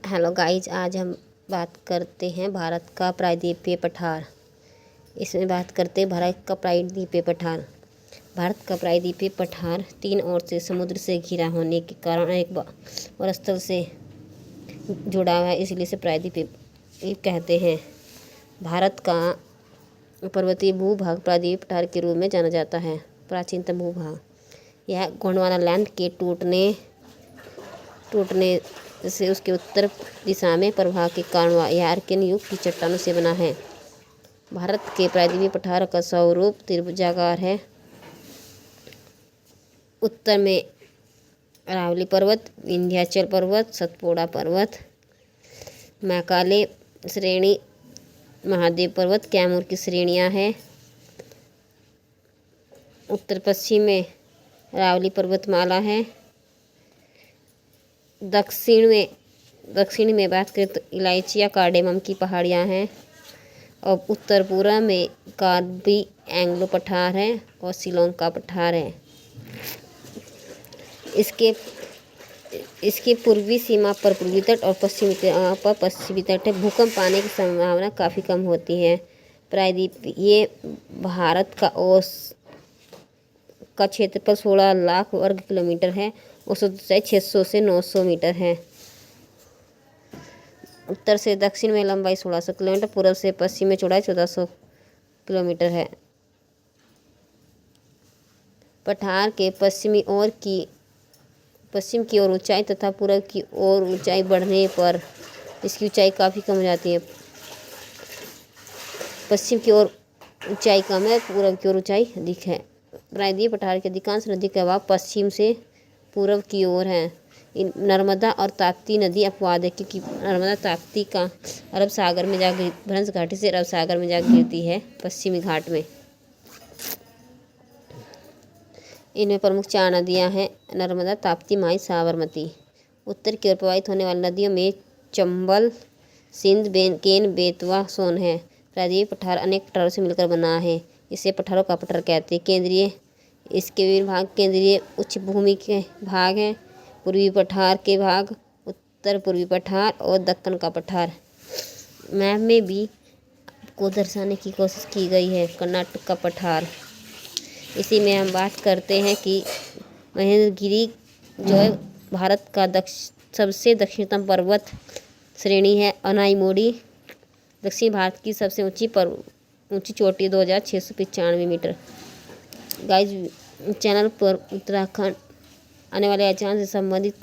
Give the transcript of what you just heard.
Hello guys, आज हम बात करते हैं भारत का प्रायद्वीपीय पठार। इसमें बात करते हैं भारत का प्रायद्वीपीय पठार। भारत का प्रायद्वीपीय पठार तीन ओर से समुद्र से घिरा होने के कारण एक मरुस्थल से जुड़ा हुआ है, इसलिए इसे प्रायद्वीपीय कहते हैं। भारत का पर्वतीय भूभाग प्रायद्वीपीय पठार के रूप में जाना जाता है। प्राचीनतम भूभाग यह गोंडवाना लैंड के टूटने से उसके उत्तर दिशा में प्रवाह के कारण यह आर्कियन युग की चट्टानों से बना है। भारत के प्रायद्वीपीय पठार का स्वरूप त्रिभुजाकार है। उत्तर में अरावली पर्वत, विंध्याचल पर्वत, सतपुड़ा पर्वत, मैकाले श्रेणी, महादेव पर्वत, कैमूर की श्रेणियां हैं। उत्तर पश्चिम में अरावली पर्वतमाला है। दक्षिण में बात करें तो इलायचिया कार्डेमम की पहाड़ियाँ हैं। और उत्तर पूर्व में कार्बी एंग्लो पठार है और शिलोंग का पठार है। इसके पूर्वी सीमा पर पूर्वी तट और पश्चिमी सीमा पर पश्चिमी तट है। भूकंप आने की संभावना काफ़ी कम होती है। प्रायद्वीप ये भारत का क्षेत्रफल 16 लाख वर्ग किलोमीटर है। औसत ऊंचाई 600 से 900 मीटर है। उत्तर से दक्षिण में लंबाई 1600 किलोमीटर, पूर्व से पश्चिम में चौड़ाई 1400 किलोमीटर है। पठार के पश्चिम की ओर ऊंचाई तथा पूर्व की ओर ऊंचाई बढ़ने पर इसकी ऊंचाई काफ़ी कम हो जाती है। पश्चिम की ओर ऊंचाई कम है, पूर्व की ओर ऊंचाई अधिक है। प्रायद्वीपीय पठार के अधिकांश नदी का बहाव पश्चिम से पूर्व की ओर है। नर्मदा और ताप्ती नदी अपवाद है, क्योंकि नर्मदा ताप्ती का अरब सागर में भ्रंश घाटी से अरब सागर में जा गिरती है पश्चिमी घाट में। इनमें प्रमुख 4 नदियां हैं: नर्मदा, ताप्ती, माई, साबरमती। उत्तर की ओर प्रवाहित होने वाली नदियों में चंबल, सिंध, केन, बेतवा, सोन है। प्रायद्वीपीय पठार अनेक पठारों से मिलकर बना है। इसे पठारों का पठार कहते हैं। इसके विभिन्न भाग केंद्रीय उच्च भूमि के भाग हैं, पूर्वी पठार के भाग, उत्तर पूर्वी पठार और दक्कन का पठार। मैप में भी को दर्शाने की कोशिश की गई है कर्नाटक का पठार। इसी में हम बात करते हैं कि महेंद्रगिरी जो है भारत का सबसे दक्षिणतम पर्वत श्रेणी है। अनाईमोड़ी दक्षिण भारत की सबसे ऊंची चोटी 2695 मीटर। गाइज, चैनल पर उत्तराखंड आने वाले अचानक से संबंधित